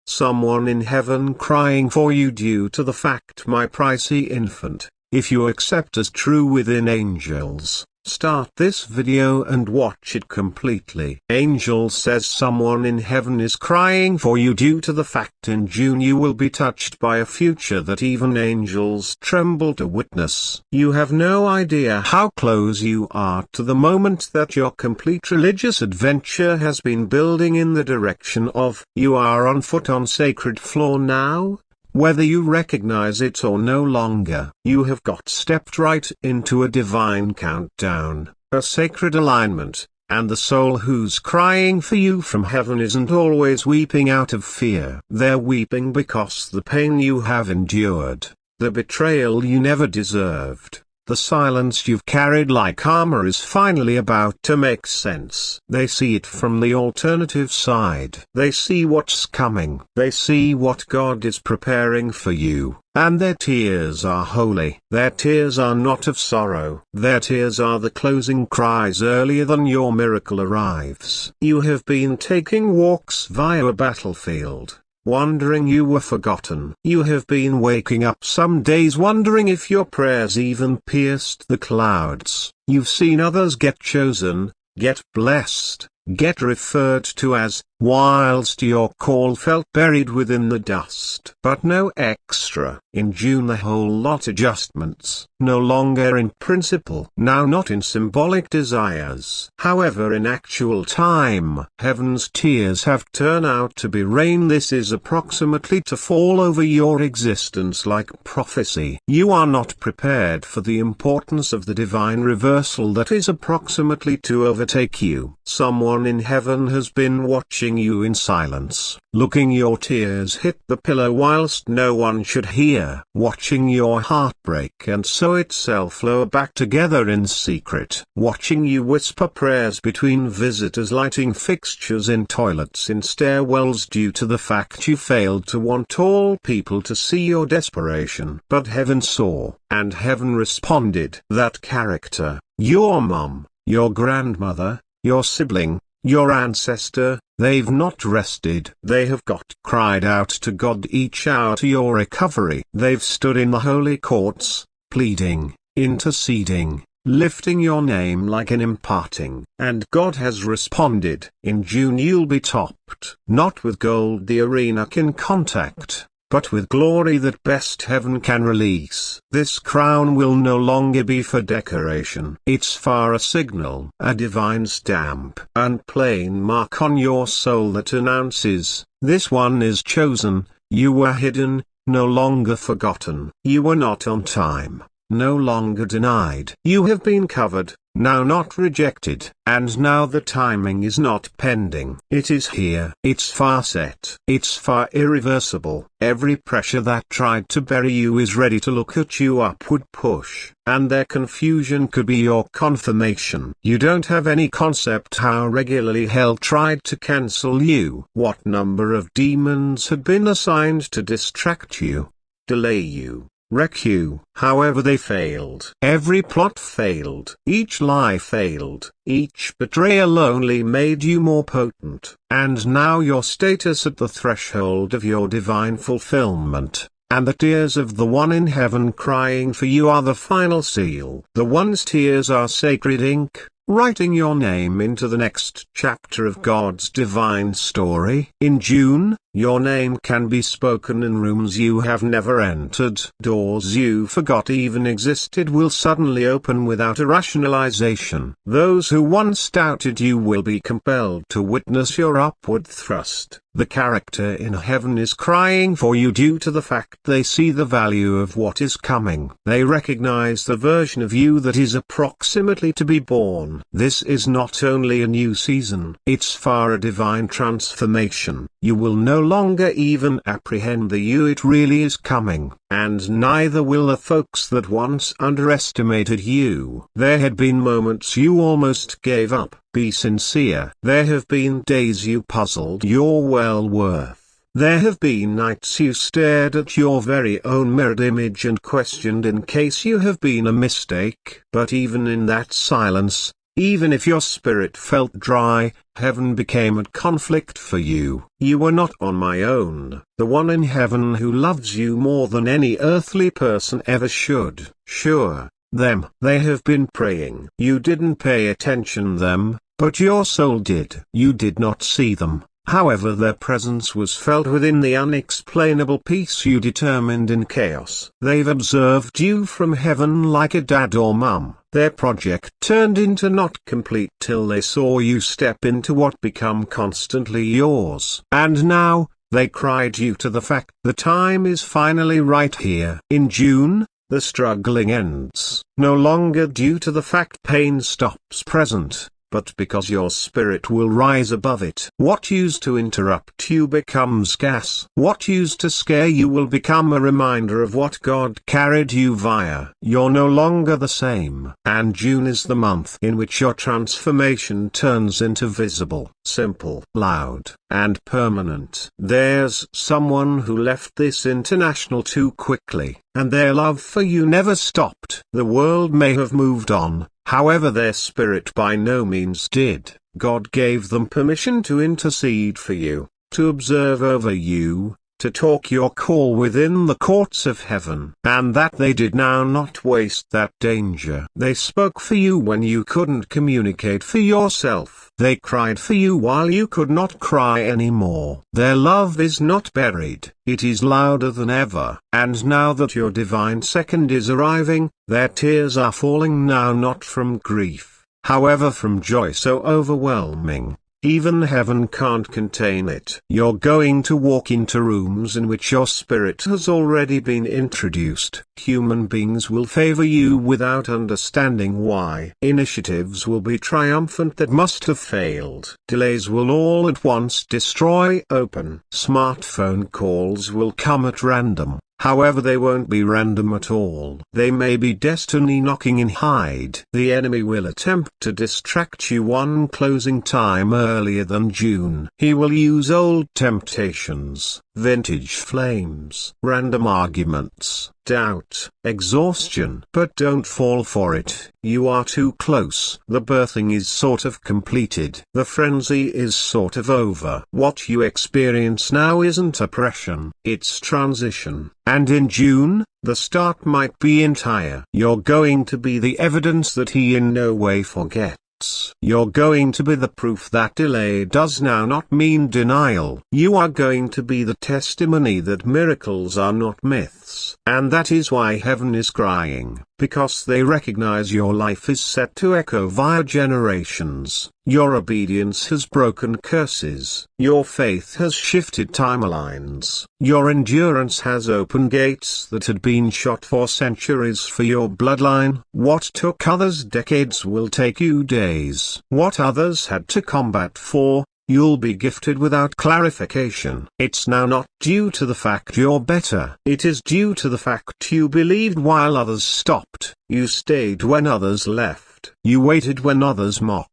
someone in heaven crying for you due to the fact my pricey infant, if you accept as true within angels. Start this video and watch it completely. Angel says someone in heaven is crying for you due to the fact in June you will be touched by a future that even angels tremble to witness. You have no idea how close you are to the moment that your complete religious adventure has been building in the direction of. You are on foot on sacred floor now. Whether you recognize it or no longer, you have got stepped right into a divine countdown, a sacred alignment, and the soul who's crying for you from heaven isn't always weeping out of fear. They're weeping because the pain you have endured, the betrayal you never deserved, the silence you've carried like armor is finally about to make sense. They see it from the alternative side. They see what's coming. They see what God is preparing for you. And their tears are holy. Their tears are not of sorrow. Their tears are the closing cries earlier than your miracle arrives. You have been taking walks via a battlefield, wondering you were forgotten. You have been waking up some days wondering if your prayers even pierced the clouds. You've seen others get chosen, get blessed, get referred to as, whilst your call felt buried within the dust. But no extra. In June the whole lot adjustments, no longer in principle. Now not in symbolic desires. However in actual time, heaven's tears have turned out to be rain. This is approximately to fall over your existence like prophecy. You are not prepared for the importance of the divine reversal that is approximately to overtake you. Someone in heaven has been watching you in silence, looking your tears hit the pillow whilst no one should hear, watching your heart break and sew itself flow back together in secret, watching you whisper prayers between visitors, lighting fixtures in toilets, in stairwells due to the fact you failed to want all people to see your desperation. But heaven saw, and heaven responded. That character, your mom, your grandmother, your sibling, your ancestor, they've not rested. They have cried out to God each hour to your recovery. They've stood in the holy courts, pleading, interceding, lifting your name like an imparting. And God has responded. In June you'll be topped, not with gold the arena can contact, but with glory that best heaven can release. This crown will no longer be for decoration. It's for a signal, a divine stamp, and plain mark on your soul that announces, this one is chosen. You were hidden, no longer forgotten. You were not on time, no longer denied. You have been covered, now not rejected. And now the timing is not pending. It is here. It's far set. It's far irreversible. Every pressure that tried to bury you is ready to look at you upward push. And their confusion could be your confirmation. You don't have any concept how regularly hell tried to cancel you. What number of demons had been assigned to distract you, delay you, wreck you. However they failed. Every plot failed. Each lie failed. Each betrayal only made you more potent. And now your status at the threshold of your divine fulfillment, and the tears of the one in heaven crying for you are the final seal. The one's tears are sacred ink, writing your name into the next chapter of God's divine story. In June, your name can be spoken in rooms you have never entered. Doors you forgot even existed will suddenly open without a rationalization. Those who once doubted you will be compelled to witness your upward thrust. The character in heaven is crying for you due to the fact they see the value of what is coming. They recognize the version of you that is approximately to be born. This is not only a new season, it's far a divine transformation. You will no longer even apprehend the you it really is coming, and neither will the folks that once underestimated you. There had been moments you almost gave up. Be sincere. There have been days you puzzled your well-worth. There have been nights you stared at your very own mirrored image and questioned in case you have been a mistake. But even in that silence, Even if your spirit felt dry, heaven became at conflict for you. You were not on my own. The one in heaven who loves you more than any earthly person ever should. Sure, they have been praying. You didn't pay attention them, but your soul did. You did not see them. However, their presence was felt within the unexplainable peace you determined in chaos. They've observed you from heaven like a dad or mum. Their project turned into not complete till they saw you step into what become constantly yours. And now, they cried you to the fact the time is finally right here. In June, the struggling ends, no longer due to the fact pain stops present, but because your spirit will rise above it. What used to interrupt you becomes gas. What used to scare you will become a reminder of what God carried you via. You're no longer the same. And June is the month in which your transformation turns into visible, simple, loud, and permanent. There's someone who left this international too quickly, and their love for you never stopped. The world may have moved on, however their spirit by no means did. God gave them permission to intercede for you, to observe over you, to talk your call within the courts of heaven. And that they did now not waste that danger. They spoke for you when you couldn't communicate for yourself. They cried for you while you could not cry anymore. Their love is not buried, it is louder than ever. And now that your divine second is arriving, their tears are falling now not from grief, however from joy so overwhelming. Even heaven can't contain it. You're going to walk into rooms in which your spirit has already been introduced. Human beings will favor you without understanding why. Initiatives will be triumphant that must have failed. Delays will all at once destroy open. Smartphone calls will come at random. However, they won't be random at all. They may be destiny knocking in hide. The enemy will attempt to distract you one closing time earlier than June. He will use old temptations, vintage flames, random arguments, doubt, exhaustion. But don't fall for it. You are too close. The birthing is sort of completed. The frenzy is sort of over. What you experience now isn't oppression, it's transition. And in June, the start might be entire. You're going to be the evidence that he in no way forgets. You're going to be the proof that delay does now not mean denial. You are going to be the testimony that miracles are not myths. And that is why heaven is crying, because they recognize your life is set to echo via generations. Your obedience has broken curses. Your faith has shifted timelines. Your endurance has opened gates that had been shut for centuries for your bloodline. What took others decades will take you days. What others had to combat for, you'll be gifted without clarification. It's now not due to the fact you're better. It is due to the fact you believed while others stopped. You stayed when others left. You waited when others mocked.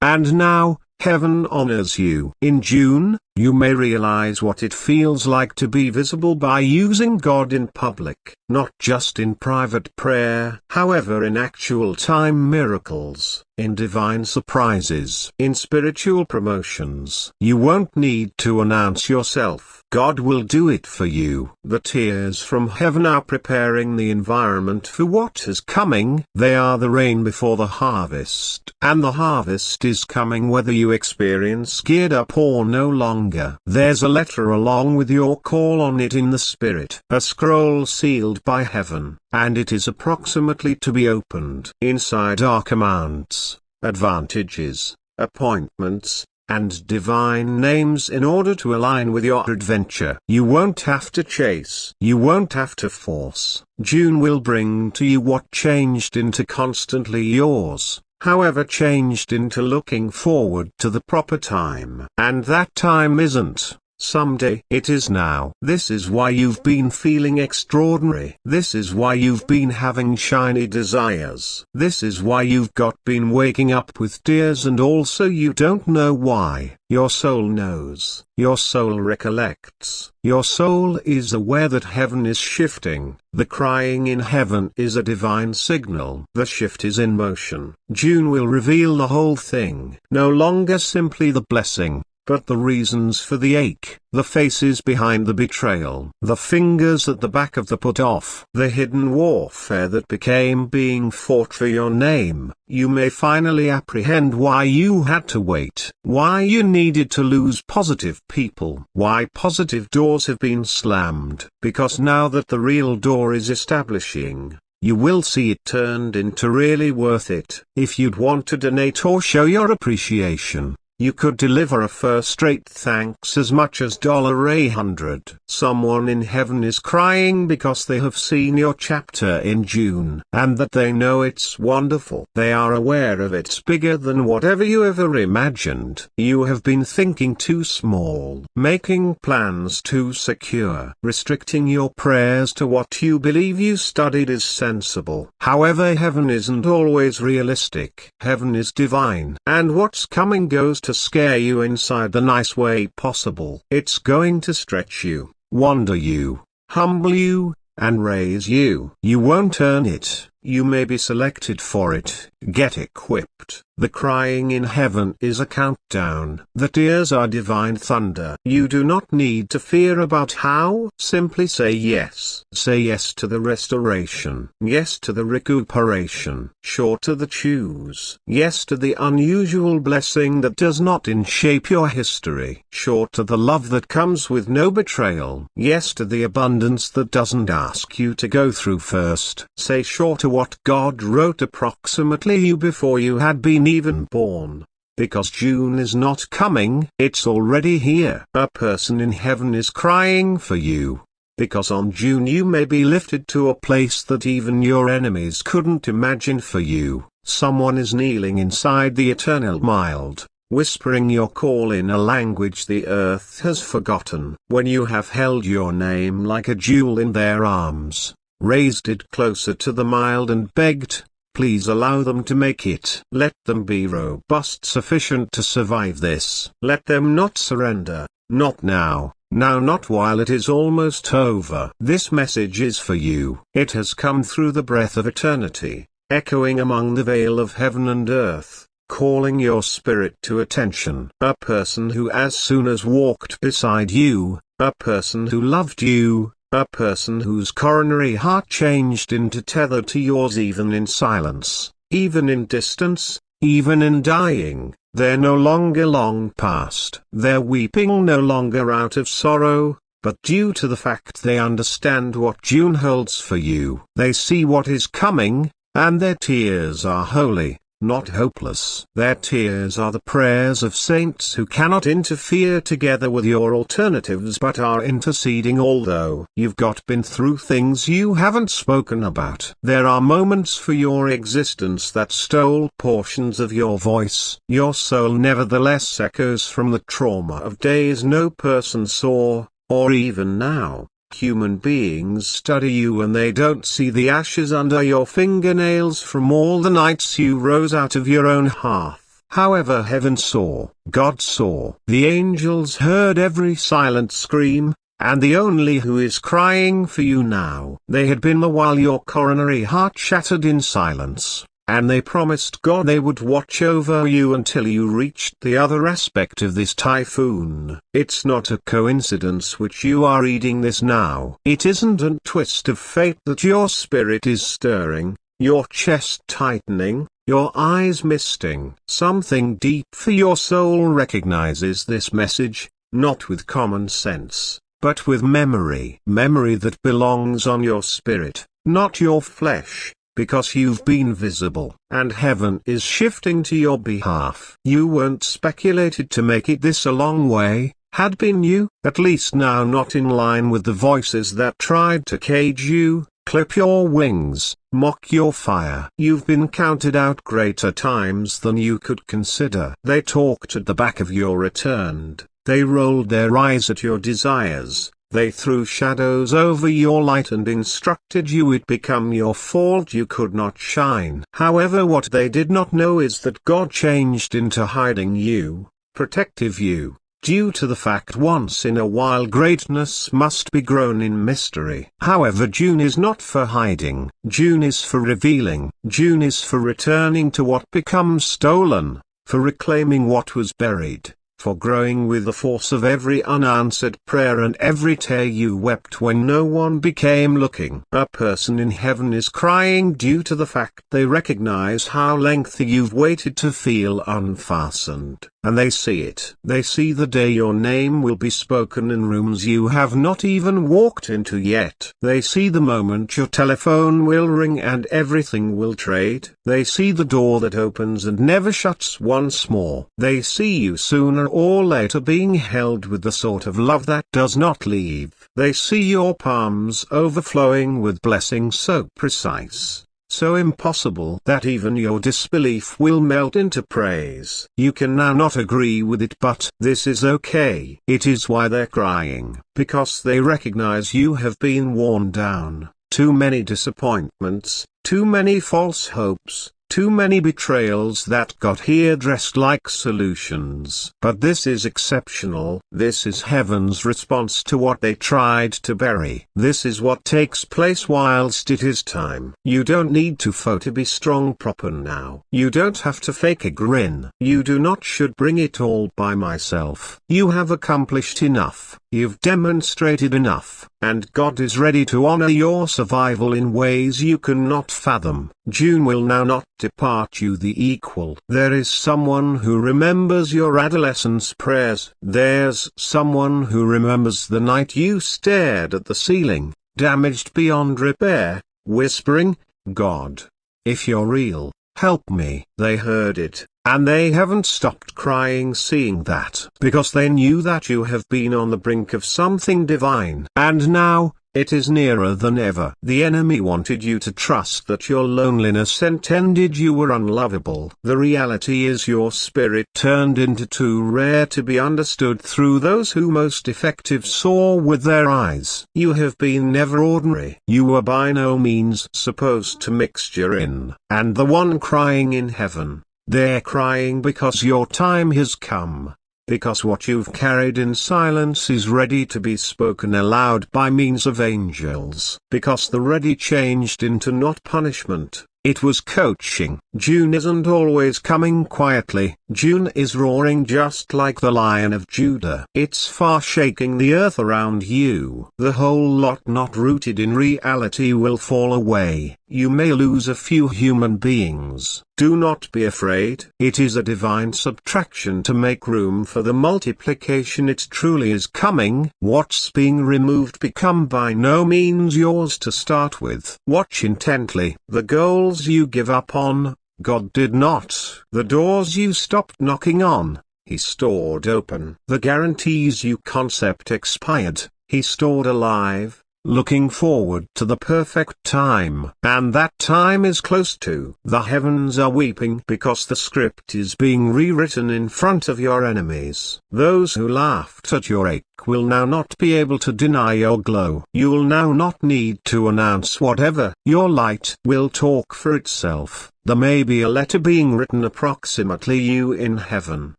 And now, heaven honors you. In June, you may realize what it feels like to be visible by using God in public, not just in private prayer. However, in actual time miracles, in divine surprises, in spiritual promotions. You won't need to announce yourself. God will do it for you. The tears from heaven are preparing the environment for what is coming. They are the rain before the harvest. And the harvest is coming whether you experience geared up or no longer. There's a letter along with your call on it in the spirit. A scroll sealed by heaven, and it is approximately to be opened. Inside are commands, advantages, appointments, and divine names in order to align with your adventure. You won't have to chase. You won't have to force. June will bring to you what changed into constantly yours, however changed into looking forward to the proper time. And that time isn't someday. It is now. This is why you've been feeling extraordinary. This is why you've been having shiny desires. This is why you've been waking up with tears, and also you don't know why. Your soul knows. Your soul recollects. Your soul is aware that heaven is shifting. The crying in heaven is a divine signal. The shift is in motion. June will reveal the whole thing. No longer simply the blessing, but the reasons for the ache, the faces behind the betrayal, the fingers at the back of the put-off, the hidden warfare that became being fought for your name. You may finally apprehend why you had to wait, why you needed to lose positive people, why positive doors have been slammed, because now that the real door is establishing, you will see it turned into really worth it. If you'd want to donate or show your appreciation, you could deliver a first-rate thanks as much as $100. Someone in heaven is crying because they have seen your chapter in June, and that they know it's wonderful. They are aware of it's bigger than whatever you ever imagined. You have been thinking too small, making plans too secure. Restricting your prayers to what you believe you studied is sensible. However, heaven isn't always realistic. Heaven is divine, and what's coming goes to scare you inside the nice way possible. It's going to stretch you, wonder you, humble you, and raise you. You won't earn it. You may be selected for it. Get equipped. The crying in heaven is a countdown. The tears are divine thunder. You do not need to fear about how. Simply say yes. Say yes to the restoration. Yes to the recuperation. Sure to the choose. Yes to the unusual blessing that does not shape your history. Sure to the love that comes with no betrayal. Yes to the abundance that doesn't ask you to go through first. Say sure to what God wrote approximately you before you had been even born. Because June is not coming, it's already here. A person in heaven is crying for you. Because on June you may be lifted to a place that even your enemies couldn't imagine for you. Someone is kneeling inside the eternal mild, whispering your call in a language the earth has forgotten. When you have held your name like a jewel in their arms, raised it closer to the mild and begged, please allow them to make it. Let them be robust sufficient to survive this. Let them not surrender, not now, not while it is almost over. This message is for you. It has come through the breath of eternity, echoing among the veil of heaven and earth, calling your spirit to attention. A person who as soon as walked beside you, a person who loved you, a person whose coronary heart changed into tether to yours even in silence, even in distance, even in dying. They're no longer long past. They're weeping no longer out of sorrow, but due to the fact they understand what June holds for you. They see what is coming, and their tears are holy, not hopeless. Their tears are the prayers of saints who cannot interfere together with your alternatives but are interceding although you've been through things you haven't spoken about. There are moments for your existence that stole portions of your voice. Your soul nevertheless echoes from the trauma of days no person saw, or even now. Human beings study you and they don't see the ashes under your fingernails from all the nights you rose out of your own hearth. However, heaven saw, God saw. The angels heard every silent scream, and the only who is crying for you now. They had been there while your coronary heart shattered in silence, and they promised God they would watch over you until you reached the other aspect of this typhoon. It's not a coincidence which you are reading this now. It isn't a twist of fate that your spirit is stirring, your chest tightening, your eyes misting. Something deep for your soul recognizes this message, not with common sense, but with memory. Memory that belongs on your spirit, not your flesh. Because you've been visible, and heaven is shifting to your behalf. You weren't speculated to make it this a long way, had been you? At least now not in line with the voices that tried to cage you, clip your wings, mock your fire. You've been counted out greater times than you could consider. They talked at the back of your returned, They rolled their eyes at your desires. They threw shadows over your light and instructed you it become your fault you could not shine. However, what they did not know is that God changed into hiding you, protective you, due to the fact once in a while greatness must be grown in mystery. However, June is not for hiding. June is for revealing. June is for returning to what becomes stolen, for reclaiming what was buried, for growing with the force of every unanswered prayer and every tear you wept when no one became looking. A person in heaven is crying due to the fact they recognize how lengthy you've waited to feel unfastened, and they see it. They see the day your name will be spoken in rooms you have not even walked into yet. They see the moment your telephone will ring and everything will trade. They see the door that opens and never shuts once more. They see you sooner or later being held with the sort of love that does not leave. They see your palms overflowing with blessings so precise, so impossible that even your disbelief will melt into praise. You can now not agree with it, but this is okay. It is why they're crying, because they recognize you have been worn down. Too many disappointments, too many false hopes, too many betrayals that got here dressed like solutions. But this is exceptional. This is heaven's response to what they tried to bury. This is what takes place whilst it is time. You don't need to to be strong proper now. You don't have to fake a grin. You do not should bring it all by myself. You have accomplished enough. You've demonstrated enough, and God is ready to honor your survival in ways you cannot fathom. June will now not depart you the equal. There is someone who remembers your adolescence prayers. There's someone who remembers the night you stared at the ceiling, damaged beyond repair, whispering, God, if you're real, help me. They heard it, and they haven't stopped crying seeing that, because they knew that you have been on the brink of something divine. And now, it is nearer than ever. The enemy wanted you to trust that your loneliness intended you were unlovable. The reality is your spirit turned into too rare to be understood through those who most effective saw with their eyes. You have been never ordinary. You were by no means supposed to mixture in. And the one crying in heaven, they're crying because your time has come. Because what you've carried in silence is ready to be spoken aloud by means of angels. Because the ready changed into not punishment, it was coaching. June isn't always coming quietly. June is roaring just like the Lion of Judah. It's far shaking the earth around you. The whole lot not rooted in reality will fall away. You may lose a few human beings. Do not be afraid. It is a divine subtraction to make room for the multiplication. It truly is coming. What's being removed become by no means yours to start with. Watch intently. The goals you give up on, God did not. The doors you stopped knocking on, He stored open. The guarantees you concept expired, He stored alive, looking forward to the perfect time. And that time is close to. The heavens are weeping because the script is being rewritten in front of your enemies. Those who laughed at your ache will now not be able to deny your glow. You'll now not need to announce whatever. Your light will talk for itself. There may be a letter being written approximately you in heaven.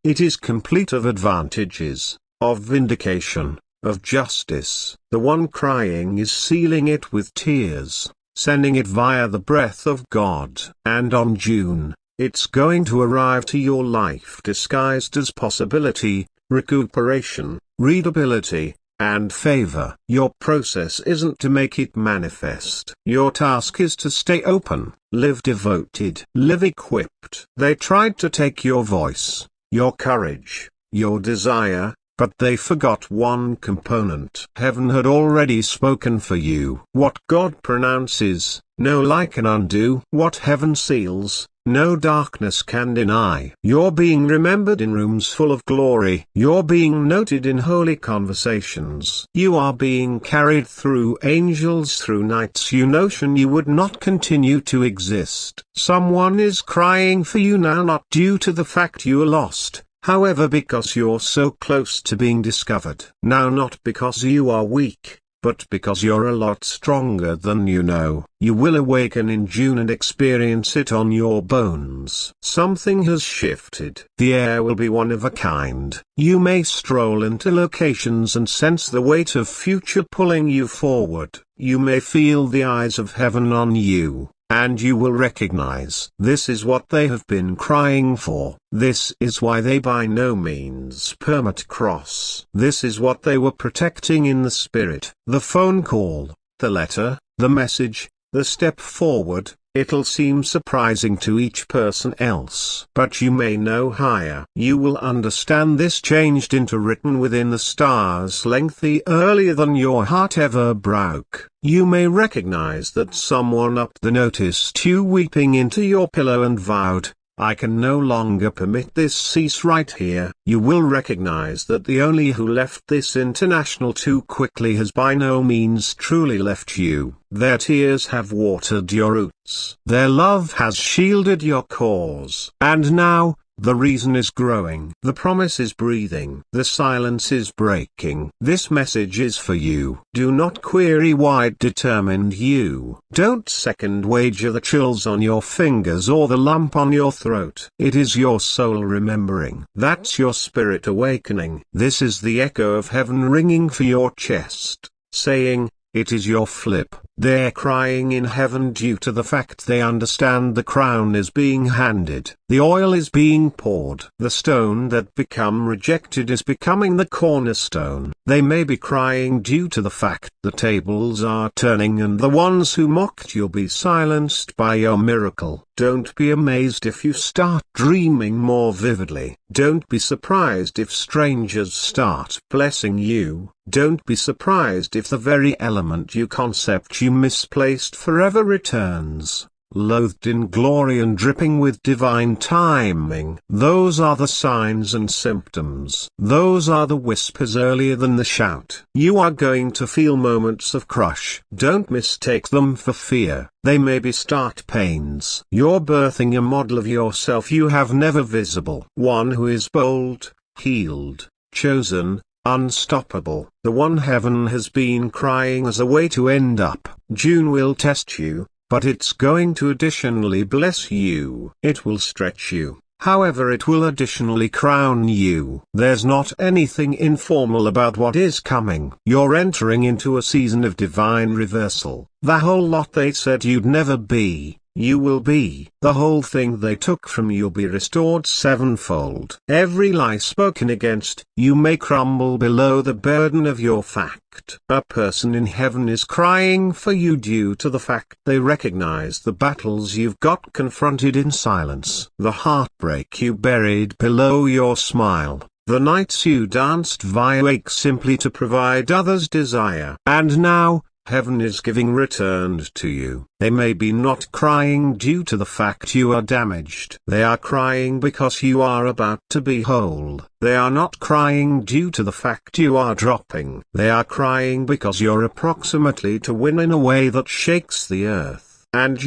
It is complete of advantages, of vindication, of justice. The one crying is sealing it with tears, sending it via the breath of God. And on June, it's going to arrive to your life disguised as possibility, recuperation, readability, and favor. Your process isn't to make it manifest. Your task is to stay open, live devoted, live equipped. They tried to take your voice, your courage, your desire, but they forgot one component. Heaven had already spoken for you. What God pronounces, no lie can undo. What heaven seals, no darkness can deny. You're being remembered in rooms full of glory. You're being noted in holy conversations. You are being carried through angels through nights you notion you would not continue to exist. Someone is crying for you now, not due to the fact you are lost. However, because you're so close to being discovered. Now, not because you are weak, but because you're a lot stronger than you know. You will awaken in June and experience it on your bones. Something has shifted. The air will be one of a kind. You may stroll into locations and sense the weight of future pulling you forward. You may feel the eyes of heaven on you, and you will recognize this is what they have been crying for. This is why they by no means permit cross. This is what they were protecting in the spirit. The phone call, the letter, the message, the step forward. It'll seem surprising to each person else, but you may know higher. You will understand this changed into written within the stars lengthy earlier than your heart ever broke. You may recognize that someone up there noticed you weeping into your pillow and vowed, I can no longer permit this cease right here. You will recognize that the only who left this international too quickly has by no means truly left you. Their tears have watered your roots. Their love has shielded your cause. And now, the reason is growing. The promise is breathing. The silence is breaking. This message is for you. Do not query why it determined you. Don't second wager the chills on your fingers or the lump on your throat. It is your soul remembering. That's your spirit awakening. This is the echo of heaven ringing for your chest, saying, it is your flip. They're crying in heaven due to the fact they understand the crown is being handed. The oil is being poured. The stone that become rejected is becoming the cornerstone. They may be crying due to the fact the tables are turning and the ones who mocked you'll be silenced by your miracle. Don't be amazed if you start dreaming more vividly. Don't be surprised if strangers start blessing you. Don't be surprised if the very element you concept you misplaced forever returns, loathed in glory and dripping with divine timing. Those are the signs and symptoms. Those are the whispers earlier than the shout. You are going to feel moments of crush. Don't mistake them for fear. They may be start pains. You're birthing a model of yourself you have never visible. One who is bold, healed, chosen, unstoppable. The one heaven has been crying as a way to end up. June will test you, but it's going to additionally bless you. It will stretch you. However, it will additionally crown you. There's not anything informal about what is coming. You're entering into a season of divine reversal. The whole lot they said you'd never be, you will be. The whole thing they took from you'll be restored sevenfold. Every lie spoken against you may crumble below the burden of your fact. A person in heaven is crying for you due to the fact they recognize the battles you've got confronted in silence. The heartbreak you buried below your smile. The nights you danced via wake simply to provide others' desire. And now, heaven is giving returned to you. They may be not crying due to the fact you are damaged. They are crying because you are about to be whole. They are not crying due to the fact you are dropping. They are crying because you're approximately to win in a way that shakes the earth. And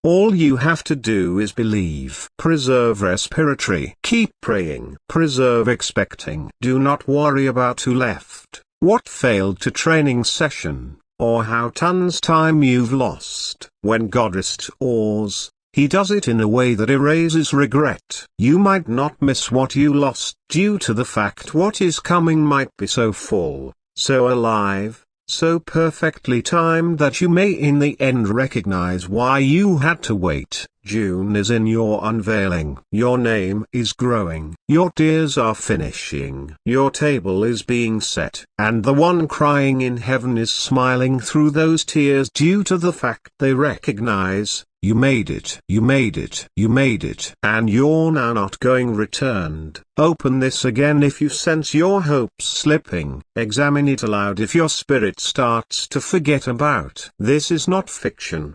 all you have to do is believe. Preserve respiratory. Keep praying. Preserve expecting. Do not worry about who left, what failed to training session, or how tons time you've lost. When God restores, He does it in a way that erases regret. You might not miss what you lost due to the fact what is coming might be so full, so alive, so perfectly timed that you may in the end recognize why you had to wait. June is in your unveiling. Your name is growing. Your tears are finishing. Your table is being set. And the one crying in heaven is smiling through those tears due to the fact they recognize, you made it. You made it. You made it. And you're now not going returned. Open this again if you sense your hopes slipping. Examine it aloud if your spirit starts to forget about. This is not fiction.